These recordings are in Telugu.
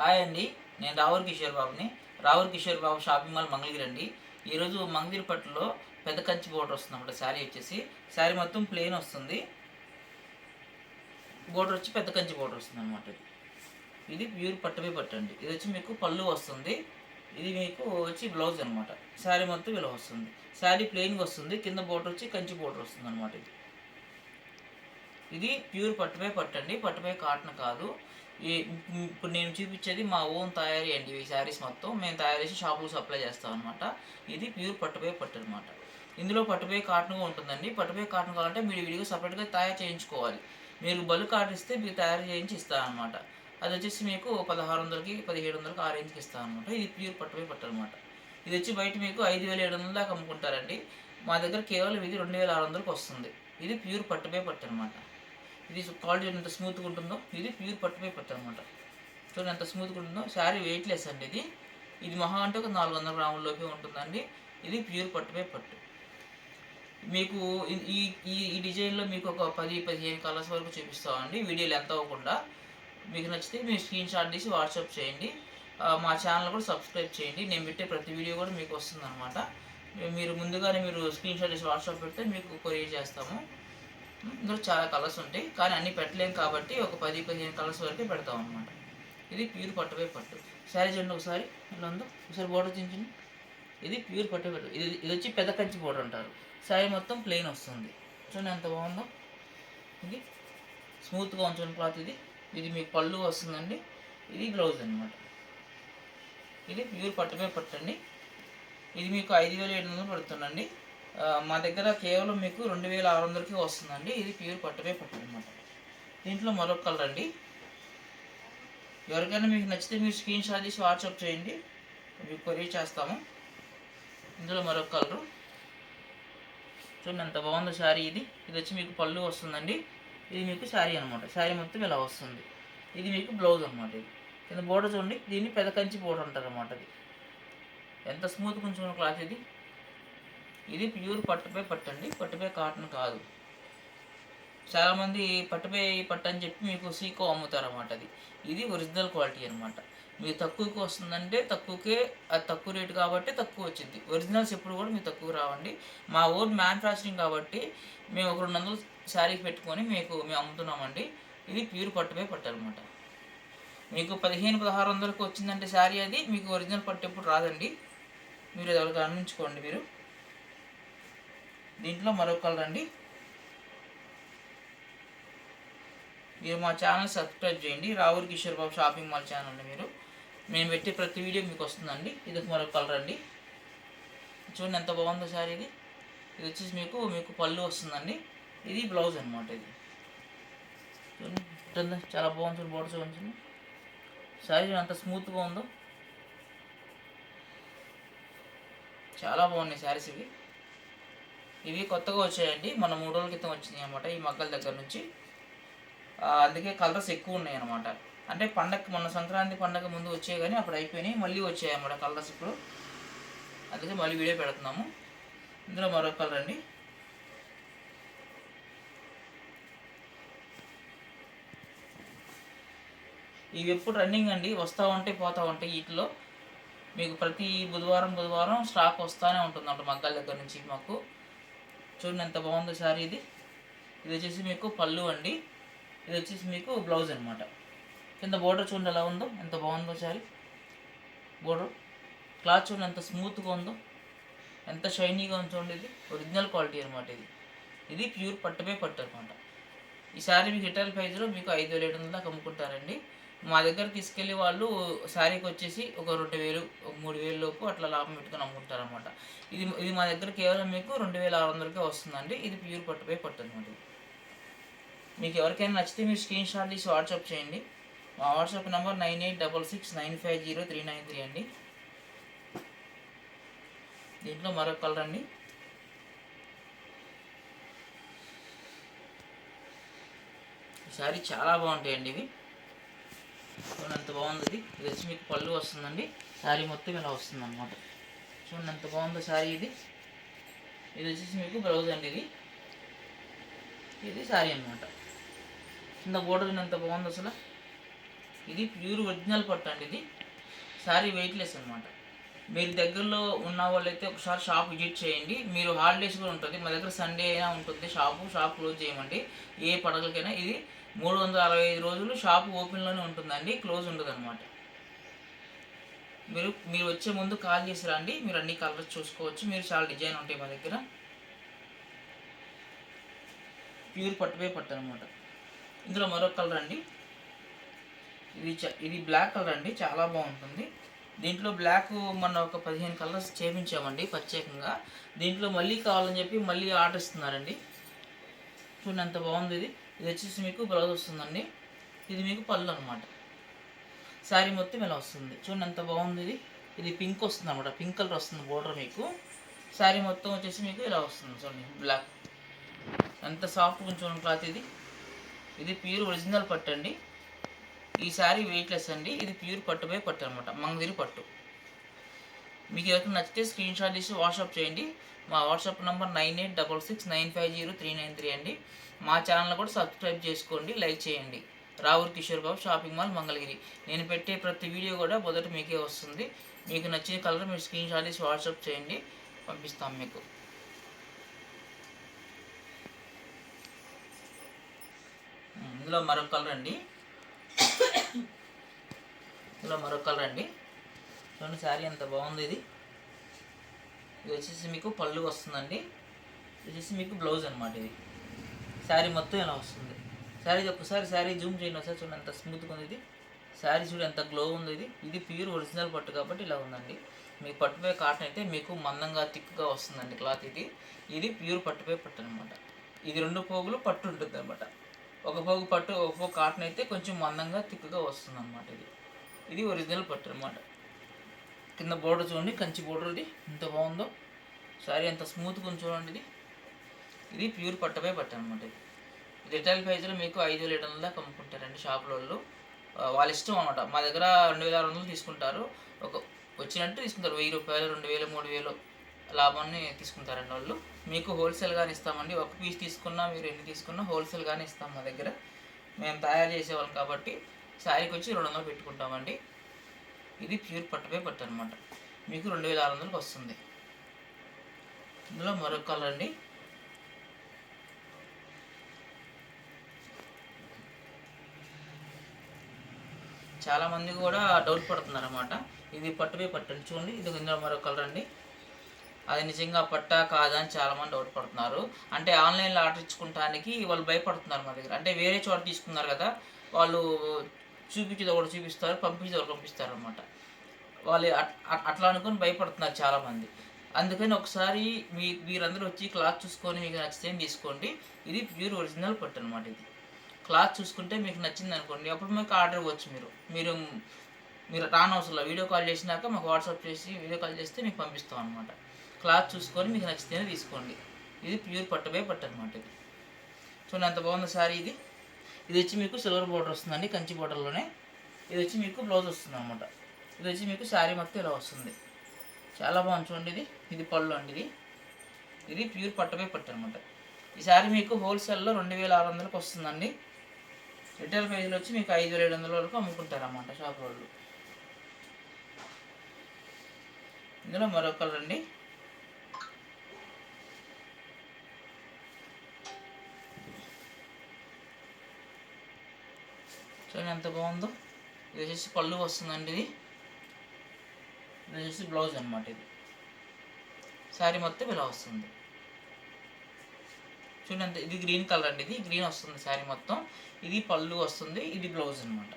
హాయ్ అండి, నేను రావుర్ కిషోర్ బాబుని. రావుర్ కిషోర్ బాబు షాపింగ్ మాల్ మంగళగిరి అండి. ఈరోజు మంగళగిరి పట్టులో పెద్ద కంచి బోర్డర్ వస్తుంది అన్నమాట. శారీ వచ్చేసి శారీ మొత్తం ప్లెయిన్ వస్తుంది. బోర్డర్ వచ్చి పెద్ద కంచి బోర్డర్ వస్తుంది అనమాట. ఇది ప్యూర్ పట్టుపై పట్టు అండి. ఇది వచ్చి మీకు పళ్ళు వస్తుంది. ఇది మీకు వచ్చి బ్లౌజ్ అనమాట. శారీ మొత్తం ఇలా వస్తుంది. శారీ ప్లెయిన్గా వస్తుంది. కింద బోర్డర్ వచ్చి కంచి బోర్డర్ వస్తుంది అనమాట. ఇది ప్యూర్ పట్టుపై పట్టు అండి. పట్టుపై కాటన్ కాదు. ఇప్పుడు నేను చూపించేది మా ఓన్ తయారీ అండి. ఈ శారీస్ మొత్తం మేము తయారు చేసి షాపులు సప్లై చేస్తాం అనమాట. ఇది ప్యూర్ పట్టుపై పట్టు అనమాట. ఇందులో పట్టుపై కాటన్గా ఉంటుందండి. పట్టుపై కాటన్ కావాలంటే మీరు విడిగా సపరేట్గా తయారు చేయించుకోవాలి. మీరు బల్క్ ఆర్డర్ ఇస్తే మీరు తయారు చేయించి ఇస్తారనమాట. అది వచ్చేసి మీకు 1600కి 1700కి ఆ రేంజ్కి ఇస్తామన్నమాట. ఇది ప్యూర్ పట్టుపై పట్టు అనమాట. ఇది వచ్చి బయట మీకు 5700 దాకా అమ్ముకుంటారండి. మా దగ్గర కేవలం ఇది 2600కి వస్తుంది. ఇది ప్యూర్ పట్టుపై పట్టు అనమాట. ఇది క్వాలిటీ ఎంత స్మూత్గా ఉంటుందో. ఇది ప్యూర్ పట్టుపై పట్టు అనమాట. చూడండి ఎంత స్మూత్గా ఉంటుందో. శారీ వెయిట్లెస్ అండి. ఇది మహా అంటే ఒక 400 గ్రాములలోపే ఉంటుందండి. ఇది ప్యూర్ పట్టుపై పట్టు. మీకు ఈ ఈ డిజైన్లో మీకు ఒక 10-15 కలర్స్ వరకు చూపిస్తామండి. వీడియోలు ఎంత అవ్వకుండా. మీకు నచ్చితే మీరు స్క్రీన్ షాట్ తీసి వాట్సాప్ చేయండి. మా ఛానల్ కూడా సబ్స్క్రైబ్ చేయండి. నేను పెట్టే ప్రతి వీడియో కూడా మీకు వస్తుంది అనమాట. మీరు ముందుగానే మీరు స్క్రీన్ షాట్ తీసి వాట్సాప్ పెడితే మీకు కొరియర్ చేస్తాము. ఇందులో చాలా కలర్స్ ఉంటాయి, కానీ అన్నీ పెట్టలేము కాబట్టి ఒక 10-15 కలర్స్ వరకు పెడతాం అనమాట. ఇది ప్యూర్ పట్టుపై పట్టు. శారీ చూడండి ఒకసారి ఇలా ఉందో. ఒకసారి బోర్డర్ చించండి. ఇది ప్యూర్ పట్టుపై పట్టు. ఇది వచ్చి పెద్ద కంచి బోర్డర్ అంటారు. శారీ మొత్తం ప్లెయిన్ వస్తుంది. చూడండి ఎంత బాగుందో. ఇది స్మూత్గా ఉంచండి క్లాత్. ఇది మీకు పళ్ళు వస్తుందండి. ఇది బ్లౌజ్ అనమాట. ఇది ప్యూర్ పట్టుపై పట్టు అండి. ఇది మీకు 5700 పడుతుందండి. మా దగ్గర కేవలం మీకు 2600కి వస్తుందండి. ఇది ప్యూర్ పట్టుపై పట్టు అనమాట. దీంట్లో మరొక కలర్ అండి. ఎవరికైనా మీకు నచ్చితే మీరు స్క్రీన్ షాట్ తీసి వాట్సాప్ చేయండి, మీకు కొరియర్ చేస్తాము. ఇందులో మరొక కలరు చూడండి ఎంత బాగుందో శారీ. ఇది వచ్చి మీకు పళ్ళు వస్తుందండి. ఇది మీకు శారీ అనమాట. శారీ మొత్తం ఇలా వస్తుంది. ఇది మీకు బ్లౌజ్ అనమాట. ఇది కింద బోర్డర్ చూడండి. దీన్ని పెద్ద కంచి బోర్డర్ అంటారు అనమాట. ఇది ఎంత స్మూత్గా ఉంచుకున్న క్లాత్. ఇది ప్యూర్ పట్టుపై పట్టు అండి. పట్టుపై కాటన్ కాదు. చాలామంది పట్టుపై పట్టు అని చెప్పి మీకు సీకో అమ్ముతారు అన్నమాట. ఇది ఒరిజినల్ క్వాలిటీ అనమాట. మీకు తక్కువకి వస్తుందంటే తక్కువకే, అది తక్కువ రేటు కాబట్టి తక్కువ వచ్చింది. ఒరిజినల్స్ ఎప్పుడు కూడా మీకు తక్కువ రావండి. మా ఓన్ మ్యానుఫ్యాక్చరింగ్ కాబట్టి మేము ఒక 200 శారీకి పెట్టుకొని మేము అమ్ముతున్నామండి. ఇది ప్యూర్ పట్టుపై పట్టు అనమాట. మీకు 1500-1600కి వచ్చిందంటే శారీ అది మీకు ఒరిజినల్ పట్టు ఎప్పుడు రాదండి. మీరు ఎవరికి గమనించుకోండి. మీరు దీంట్లో మరొక కలర్ అండి. మీరు మా ఛానల్ సబ్స్క్రైబ్ చేయండి. రావుర్ కిషోర్ బాబు షాపింగ్ మాల్ ఛానల్ని మేము పెట్టే ప్రతి వీడియో మీకు వస్తుందండి. ఇది మరొక కలర్ అండి. చూడండి ఎంత బాగుందో శారీ. ఇది వచ్చేసి మీకు పళ్ళు వస్తుందండి. ఇది బ్లౌజ్ అనమాట. ఇది చూడండి చాలా బాగుంది. బోర్డర్ చూడండి. శారీ ఎంత స్మూత్గా ఉందో. చాలా బాగున్నాయి శారీస్. ఇవి కొత్తగా వచ్చాయండి. మన 3 రోజుల క్రితం వచ్చినాయి అన్నమాట ఈ మగ్గల దగ్గర నుంచి. అందుకే కలర్స్ ఎక్కువ ఉన్నాయి అన్నమాట. అంటే మన సంక్రాంతి పండగ ముందు వచ్చాయి, కానీ అప్పుడు అయిపోయినాయి. మళ్ళీ వచ్చాయి అన్నమాట కలర్స్ ఇప్పుడు. అందుకే మళ్ళీ వీడియో పెడుతున్నాము. ఇందులో మరొక కలర్ అండి. ఇవి ఎప్పుడు రన్నింగ్ అండి. వస్తూ ఉంటాయి పోతూ ఉంటాయి. వీటిలో మీకు ప్రతి బుధవారం స్టాక్ వస్తూనే ఉంటుంది అన్నమాట మగ్గాల దగ్గర నుంచి మాకు. చూడండి ఎంత బాగుందో శారీ. ఇది వచ్చేసి మీకు పళ్ళు అండి. ఇది వచ్చేసి మీకు బ్లౌజ్ అనమాట. కింద బోర్డర్ చూడండి ఎలా ఉందో. ఎంత బాగుందో శారీ. బోర్డర్ క్లాత్ చూడండి ఎంత స్మూత్గా ఉందో, ఎంత షైనీగా ఉందో. ఇది ఒరిజినల్ క్వాలిటీ అనమాట. ఇది ప్యూర్ పట్టుపై పట్టు అనమాట. ఈ శారీ మీకు రిటైల్ ప్రైస్లో మీకు 5700 దాకా అమ్ముకుంటారండి. మా దగ్గర తీసుకెళ్ళి వాళ్ళు శారీకి వచ్చేసి ఒక 2000, ఒక 3000 లోపు అట్లా లాభం పెట్టుకొని అమ్ముకుంటారు అనమాట. ఇది మా దగ్గర కేవలం మీకు 2600కే వస్తుందండి. ఇది ప్యూర్ పట్టుపై పట్టు అనమాట. మీకు ఎవరికైనా నచ్చితే మీరు స్క్రీన్ షాట్ తీసి వాట్సాప్ చేయండి. మా వాట్సాప్ నెంబర్ 9866950393 అండి. దీంట్లో మరొక కలర్ అండి. శారీ చాలా బాగుంటాయండి. ఇవి చూడండి ఎంత బాగుంది. ఇది వచ్చి మీకు పళ్ళు వస్తుందండి. శారీ మొత్తం ఇలా వస్తుంది అన్నమాట. చూడండి ఎంత బాగుందో శారీ. ఇది వచ్చేసి మీకు బ్లౌజ్ అండి. ఇది శారీ అనమాట. కింద బోర్డర్ ఎంత బాగుంది అసలు. ఇది ప్యూర్ ఒరిజినల్ పట్టు అండి. ఇది శారీ వెయిట్లెస్ అనమాట. మీరు దగ్గరలో ఉన్న వాళ్ళైతే ఒకసారి షాప్ విజిట్ చేయండి. మీరు హాలిడేస్ కూడా ఉంటుంది, మా దగ్గర సండే అయినా ఉంటుంది షాప్ క్లోజ్ చేయమండి ఏ పండుగలకైనా. ఇది 365 రోజులు షాప్ ఓపెన్లోనే ఉంటుందండి, క్లోజ్ ఉండదు అనమాట. మీరు వచ్చే ముందు కాల్ చేసి రండి, మీరు అన్ని కలర్స్ చూసుకోవచ్చు. మీరు చాలా డిజైన్ ఉంటాయి మా దగ్గర. ప్యూర్ పట్టుపై పట్టు అనమాట. ఇందులో మరొక కలర్ అండి, ఇది బ్లాక్ కలర్ అండి, చాలా బాగుంటుంది. దీంట్లో బ్లాక్ మన ఒక 15 కలర్స్ చేపించామండి ప్రత్యేకంగా. దీంట్లో మళ్ళీ కావాలని చెప్పి మళ్ళీ ఆర్డర్ ఇస్తున్నారండి. చూడండి ఎంత బాగుంది. ఇది వచ్చేసి మీకు బ్లౌజ్ వస్తుందండి, ఇది మీకు పళ్ళు అనమాట. శారీ మొత్తం ఇలా వస్తుంది. చూడండి ఎంత బాగుంది. ఇది పింక్ వస్తుంది అనమాట, పింక్ కలర్ వస్తుంది బోర్డర్ మీకు. శారీ మొత్తం వచ్చేసి మీకు ఇలా వస్తుంది. చూడండి బ్లాక్ ఎంత సాఫ్ట్గా చూడండి క్లాత్. ఇది ప్యూర్ ఒరిజినల్ పట్టు అండి. ఈ శారీ వెయిట్లెస్ అండి. ఇది ప్యూర్ పట్టుపై పట్టు అనమాట, మంగళగిరి పట్టు. మీకు ఎవరికి నచ్చితే స్క్రీన్ షాట్ తీసి వాట్సాప్ చేయండి. మా వాట్సాప్ నెంబర్ 9866950393 అండి. మా ఛానల్ కూడా సబ్స్క్రైబ్ చేసుకోండి, లైక్ చేయండి. రావుర్ కిషోర్ బాబు షాపింగ్ మాల్ మంగళగిరి. నేను పెట్టే ప్రతి వీడియో కూడా మొదట మీకే వస్తుంది. మీకు నచ్చిన కలర్ మీరు స్క్రీన్ షాట్ తీసి వాట్సాప్ చేయండి, పంపిస్తాం మీకు. ఇందులో మరొక కలర్ అండి, చూడండి శారీ ఎంత బాగుంది. ఇది వచ్చేసి మీకు పళ్ళు వస్తుందండి, ఇది వచ్చేసి మీకు బ్లౌజ్ అనమాట. ఇది శారీ మొత్తం ఇలా వస్తుంది. ఒక్కసారి శారీ జూమ్ చేయండి ఒకసారి. చూడండి ఎంత స్మూత్గా ఉంది. ఇది శారీ చూడండి ఎంత గ్లో ఉంది. ఇది ప్యూర్ ఒరిజినల్ పట్టు కాబట్టి ఇలా ఉందండి. మీకు పట్టుపై కాటన్ అయితే మీకు మందంగా థిక్గా వస్తుందండి క్లాత్. ఇది ప్యూర్ పట్టుపై పట్టు అనమాట. ఇది 2 పోగులు పట్టు ఉంటుంది అనమాట. ఒక పోగు పట్టు, ఒక పోగు కాటన్ అయితే కొంచెం మందంగా థిక్గా వస్తుంది అనమాట. ఇది ఒరిజినల్ పట్టు అనమాట. కింద బోర్డర్ చూడండి, కంచి బోర్డర్. ఇది ఎంత బాగుందో. శారీ ఎంత స్మూత్గా ఉంది చూడండి. ఇది ప్యూర్ పట్టుపై పట్టు అనమాట. ఇది రిటైల్ ప్రైస్లో మీకు 5,700 దాకా అమ్ముకుంటారండి షాపుల వాళ్ళు. వాళ్ళ ఇష్టం అనమాట. మా దగ్గర 2,600 తీసుకుంటారు. వచ్చినట్టు తీసుకుంటారు. 1,000 రూపాయలు, 2,000, 3,000 లాభాన్ని తీసుకుంటారండి వాళ్ళు. మీకు హోల్సేల్గానే ఇస్తామండి. ఒక పీస్ తీసుకున్నా, మీరు ఎన్ని తీసుకున్నా హోల్సేల్గానే ఇస్తాం మా దగ్గర. మేము తయారు చేసేవాళ్ళం కాబట్టి శారీకి వచ్చి 200 పెట్టుకుంటామండి. ఇది ప్యూర్ పట్టుపై పట్టు అనమాట. మీకు 2,600కి వస్తుంది. ఇందులో మరొక కలర్ అండి, చాలామంది కూడా డౌట్ పడుతున్నారు అన్నమాట. ఇది పట్టుపై పట్టు చూడండి. ఇది ఇందులో మరొక కలర్ అండి. అది నిజంగా పట్టా కాదా అని చాలామంది డౌట్ పడుతున్నారు. అంటే ఆన్లైన్లో ఆర్డర్ ఇచ్చుకోవడానికి వాళ్ళు భయపడుతున్నారు మా దగ్గర. అంటే వేరే చోట తీసుకున్నారు కదా, వాళ్ళు చూపించేది ఒకటి చూపిస్తారు, పంపించేది ఒకటి పంపిస్తారు అనమాట. వాళ్ళు అట్లా అనుకుని భయపడుతున్నారు చాలామంది. అందుకని ఒకసారి మీరందరూ వచ్చి క్లాత్ చూసుకొని మీకు నచ్చితే తీసుకోండి. ఇది ప్యూర్ ఒరిజినల్ పట్టు అనమాట. ఇది క్లాత్ చూసుకుంటే మీకు నచ్చింది అనుకోండి, అప్పుడు మీకు ఆర్డర్ ఇవ్వచ్చు. మీరు రానవసరంలో వీడియో కాల్ చేసినాక మాకు వాట్సాప్ చేసి వీడియో కాల్ చేస్తే మీకు పంపిస్తాం అనమాట. క్లాత్ చూసుకొని మీకు నచ్చితేనే తీసుకోండి. ఇది ప్యూర్ పట్టుపై పట్టు అనమాట. ఇది చూడండి ఎంత బాగుంది శారీ. ఇది వచ్చి మీకు సిల్వర్ బోర్డర్ వస్తుందండి, కంచి బోర్డర్లోనే. ఇది వచ్చి మీకు బ్లౌజ్ వస్తుంది అనమాట. ఇది వచ్చి మీకు శారీ మొత్తం ఇలా వస్తుంది. చాలా బాగుంది చూడండి. ఇది పళ్ళు అండి. ఇది ప్యూర్ పట్టుపై పట్టు అనమాట. ఈ శారీ మీకు హోల్సేల్లో 2,600కి వస్తుందండి. రిటైల్ ప్రైస్లో వచ్చి మీకు 5,700 వరకు అమ్ముకుంటారు అన్నమాట షాప్ వాళ్ళు. ఇందులో మరొక కలర్ అండి, చూడండి ఎంత బాగుందో. ఇది వచ్చేసి పళ్ళు వస్తుందండి. ఇది వచ్చేసి బ్లౌజ్ అనమాట. ఇది శారీ మొత్తం ఇలా వస్తుంది. చూడండి ఇది గ్రీన్ కలర్ అండి. ఇది గ్రీన్ వస్తుంది శారీ మొత్తం. ఇది పళ్ళు వస్తుంది, ఇది బ్లౌజ్ అనమాట.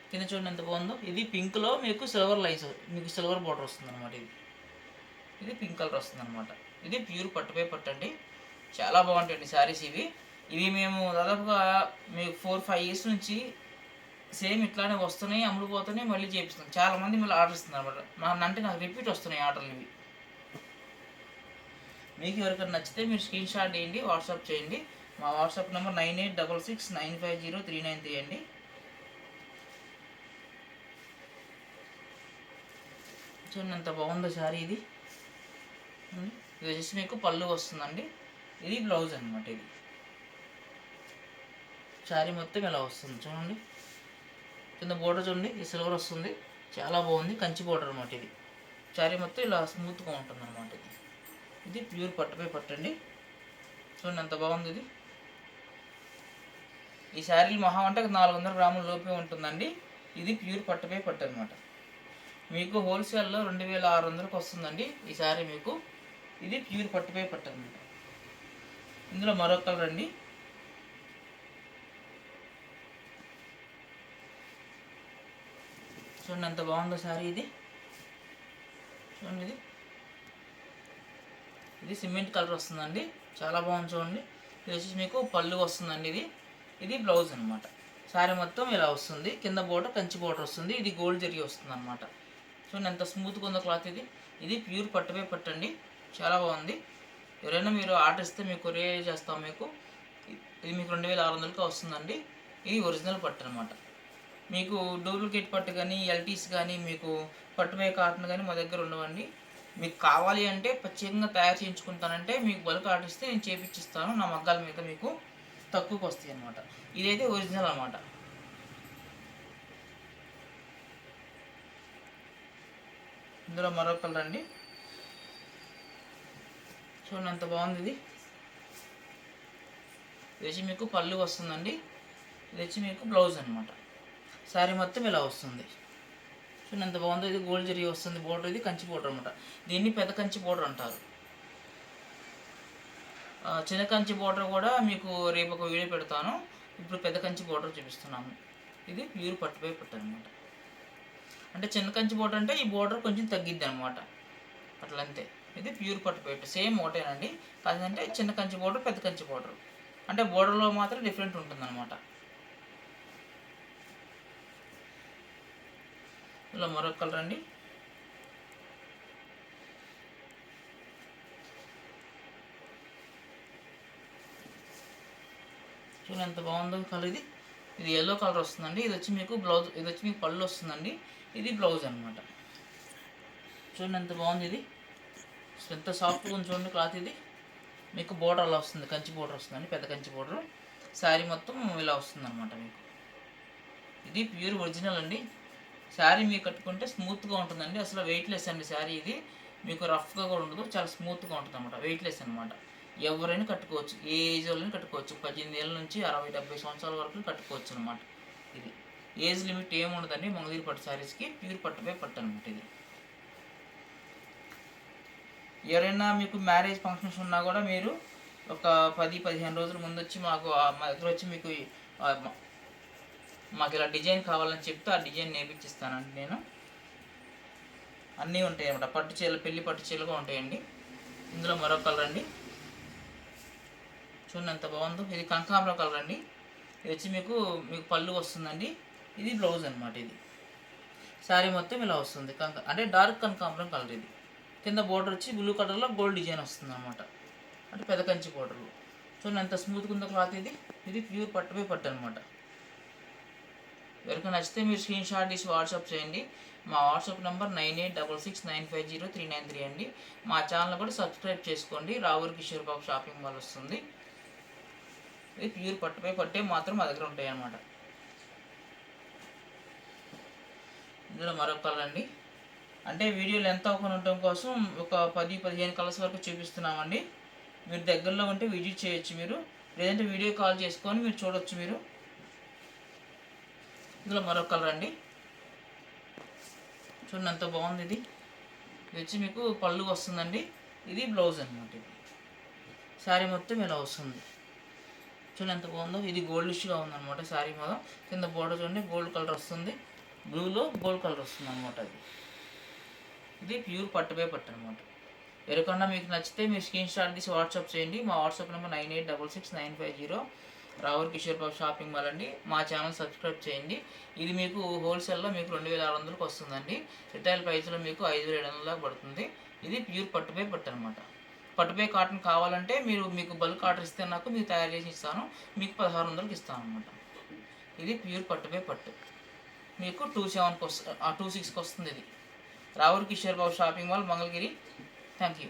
కింద చూడండి ఎంత బాగుందో. ఇది పింక్లో మీకు సిల్వర్ లైన్స్, మీకు సిల్వర్ బార్డర్ వస్తుంది అనమాట. ఇది పింక్ కలర్ వస్తుంది అనమాట. ఇది ప్యూర్ పట్టుపై పట్టు అండి. చాలా బాగుంటాయండి శారీస్ ఇవి మేము దాదాపుగా మీకు 4-5 years నుంచి సేమ్ ఇట్లానే వస్తున్నాయి, అమ్ముడుపోతున్నాయి, మళ్ళీ చేపిస్తున్నాం. చాలామంది మళ్ళీ ఆర్డర్ ఇస్తున్నారు అనమాట. అంటే నాకు రిపీట్ వస్తున్నాయి ఆర్డర్లు ఇవి. మీకు ఎవరికైనా నచ్చితే మీరు స్క్రీన్ షాట్ చేయండి, వాట్సాప్ చేయండి. మా వాట్సాప్ నెంబర్ 9866950393 అండి. చూడండి ఎంత బాగుందో శారీ. ఇది వచ్చేసి మీకు పళ్ళు వస్తుందండి. ఇది బ్లౌజ్ అనమాట. ఇది శారీ మొత్తం ఇలా వస్తుంది చూడండి. కింద బోర్డర్ చూడండి, ఈ సిల్వర్ వస్తుంది, చాలా బాగుంది. కంచి బోర్డర్ అనమాట ఇది. శారీ మొత్తం ఇలా స్మూత్గా ఉంటుంది అనమాట. ఇది ప్యూర్ పట్టుపై పట్టండి. చూడండి ఎంత బాగుంది ఇది. ఈ శారీలు మహా అంటే 400 గ్రాముల లోపే ఉంటుందండి. ఇది ప్యూర్ పట్టుపై పట్టు అనమాట. మీకు హోల్సేల్లో 2600కి వస్తుందండి ఈ శారీ మీకు. ఇది ప్యూర్ పట్టుపై పట్టు అనమాట. ఇందులో మరొక కలర్ అండి. చూడండి ఎంత బాగుందో శారీ ఇది. చూడండి ఇది సిమెంట్ కలర్ వస్తుందండి, చాలా బాగుంది. చూడండి ఇది వచ్చేసి మీకు పళ్ళు వస్తుందండి. ఇది బ్లౌజ్ అనమాట. శారీ మొత్తం ఇలా వస్తుంది. కింద బోర్డర్ కంచి బోర్డర్ వస్తుంది. ఇది గోల్డ్ జరీ వస్తుంది అనమాట. చూడండి ఎంత స్మూత్గా ఉందో క్లాత్ ఇది ప్యూర్ పట్టుపై పట్టండి, చాలా బాగుంది. ఎవరైనా మీరు ఆర్డర్ ఇస్తే మీకు కొరియర్ చేస్తాం. ఇది మీకు 2600కి వస్తుందండి. ఇది ఒరిజినల్ పట్టు అనమాట. మీకు డూప్లికేట్ పట్టు కానీ ఎల్టీస్ కానీ మీకు పట్టుపై కాటన్ కానీ మా దగ్గర ఉండవండి. మీకు కావాలి అంటే ప్రత్యేకంగా తయారు చేయించుకుంటానంటే మీకు బల్క్ ఆర్డర్ ఇస్తే నేను చేయించిస్తాను. నా మగ్గాల మీద మీకు తక్కువకి వస్తాయి అన్నమాట. ఇదైతే ఒరిజినల్ అన్నమాట. ఇందులో మరొక కలర్ అండి. చూడండి ఎంత బాగుంది ఇది వచ్చి మీకు పళ్ళు వస్తుందండి. ఇది వచ్చి మీకు బ్లౌజ్ అనమాట. శారీ మొత్తం ఇలా వస్తుంది. చూడండి ఎంత బాగుందో. ఇది గోల్డ్ జరీ వస్తుంది బోర్డర్. ఇది కంచి బోర్డర్ అనమాట. దీన్ని పెద్ద కంచి బోర్డర్ అంటారు. చిన్న కంచి బోర్డర్ కూడా మీకు రేపు ఒక వీడియో పెడతాను. ఇప్పుడు పెద్ద కంచి బోర్డర్ చూపిస్తున్నాము. ఇది ప్యూర్ పట్టుపై పట్టు అనమాట. అంటే చిన్న కంచి బోర్డర్ అంటే ఈ బోర్డర్ కొంచెం తగ్గిద్ది అనమాట, అట్లంతే. ఇది ప్యూర్ పట్టుపై పట్టు, సేమ్ ఒకటేనండి. కాదంటే చిన్న కంచి బోర్డర్ పెద్ద కంచి బోర్డర్, అంటే బోర్డర్లో మాత్రం డిఫరెంట్ ఉంటుందన్నమాట. ఇలా మరొక కలర్ అండి. చూడండి ఎంత బాగుందో కలర్ ఇది ఎల్లో కలర్ వస్తుందండి. ఇది వచ్చి మీకు బ్లౌజ్, ఇది వచ్చి మీకు పళ్ళు వస్తుందండి. ఇది బ్లౌజ్ అనమాట. చూడండి ఎంత బాగుంది ఇది. ఎంత సాఫ్ట్గా ఉంది చూడండి క్లాత్. ఇది మీకు బోర్డర్ అలా వస్తుంది, కంచి బోర్డర్ వస్తుందండి, పెద్ద కంచి బోర్డర్. శారీ మొత్తం ఇలా వస్తుంది అనమాట మీకు. ఇది ప్యూర్ ఒరిజినల్ అండి. శారీ మీకు కట్టుకుంటే స్మూత్గా ఉంటుందండి. అసలు వెయిట్లెస్ అండి శారీ. ఇది మీకు రఫ్గా కూడా ఉండదు, చాలా స్మూత్గా ఉంటుంది అనమాట. వెయిట్లెస్ అనమాట. ఎవరైనా కట్టుకోవచ్చు, ఏ ఏజ్ వాళ్ళని కట్టుకోవచ్చు. 18 ఏళ్ళ నుంచి 60-70 సంవత్సరాల వరకు కట్టుకోవచ్చు అనమాట. ఇది ఏజ్ లిమిట్ ఏముండదండి మంగళగిరి పట్టు శారీస్కి. ప్యూర్ పట్టుపై పట్టు అనమాట. ఇది ఎవరైనా మీకు మ్యారేజ్ ఫంక్షన్స్ ఉన్నా కూడా మీరు ఒక 10-15 రోజుల ముందు వచ్చి మా దగ్గర వచ్చి మీకు మాకు ఇలా డిజైన్ కావాలని చెప్తే ఆ డిజైన్ నేర్పించిస్తానండి నేను. అన్నీ ఉంటాయి అన్నమాట. పట్టు చీరలు, పెళ్లి పట్టు చీరలుగా ఉంటాయండి. ఇందులో మరొక కలర్ అండి. చూడండి ఎంత బాగుందో. ఇది కనకాంబరం కలర్ అండి. ఇది వచ్చి మీకు పళ్ళు వస్తుందండి. ఇది బ్లౌజ్ అనమాట. ఇది శారీ మొత్తం ఇలా వస్తుంది. అంటే డార్క్ కనకాంబరం కలర్. ఇది కింద బోర్డర్ వచ్చి బ్లూ కలర్లో గోల్డ్ డిజైన్ వస్తుంది అనమాట. అంటే పెద్ద కంచి బోర్డర్లో. చూడండి ఎంత స్మూత్గా ఉందో క్లాత్. ఇది ప్యూర్ పట్టుపై పట్టు అనమాట. ఎవరికైనా నచ్చితే మీరు స్క్రీన్ షాట్ తీసి వాట్సాప్ చేయండి. మా వాట్సాప్ నెంబర్ 9866950393 అండి. మా ఛానల్ కూడా సబ్స్క్రైబ్ చేసుకోండి. రావూరి కిషోర్ బాబు షాపింగ్ మాల్ వస్తుంది. ఇది ప్యూర్ పట్టుపై పట్టే మాత్రం మా దగ్గర ఉంటాయి అన్నమాట. ఇందులో మరొక కలర్ అండి. అంటే వీడియో లెంత్ అవ్వకుండా ఉండటం కోసం ఒక 10-15 కలర్స్ వరకు చూపిస్తున్నామండి. మీరు దగ్గరలో ఉంటే విజిట్ చేయొచ్చు మీరు, లేదంటే వీడియో కాల్ చేసుకొని మీరు చూడొచ్చు మీరు. ఇందులో మరొక కలర్ అండి. చూడండి ఎంత బాగుంది. ఇది వచ్చి మీకు పళ్ళు వస్తుందండి. ఇది బ్లౌజ్ అనమాట. ఇది శారీ మొత్తం ఇలా వస్తుంది. చూడండి ఎంత బాగుందో. ఇది గోల్డిష్గా ఉందన్నమాట శారీ మీద. కింద బోర్డర్ చూడండి గోల్డ్ కలర్ వస్తుంది, బ్లూలో గోల్డ్ కలర్ వస్తుంది అనమాట. ఇది ప్యూర్ పట్టుపై పట్టు అనమాట. ఎవరికన్నా మీకు నచ్చితే మీరు స్క్రీన్ షాట్ తీసి వాట్సాప్ చేయండి. మా WhatsApp number 9866950393. Ravuri Kishore Babu shopping mall అండి. మా ఛానల్ సబ్స్క్రైబ్ చేయండి. ఇది మీకు హోల్సేల్లో మీకు 2600కి వస్తుందండి. రిటైల్ ప్రైస్లో మీకు 5700 దాకా పడుతుంది. ఇది ప్యూర్ పట్టుపై పట్టు అనమాట. పట్టుపై కాటన్ కావాలంటే మీకు బల్క్ ఆర్డర్ ఇస్తే నాకు మీకు తయారు చేసి ఇస్తాను. మీకు 1600కి ఇస్తాను అనమాట. ఇది ప్యూర్ పట్టుపై పట్టు మీకు 26కి వస్తుంది. ఇది Ravuri Kishore Babu shopping mall, Mangalagiri. Thank you.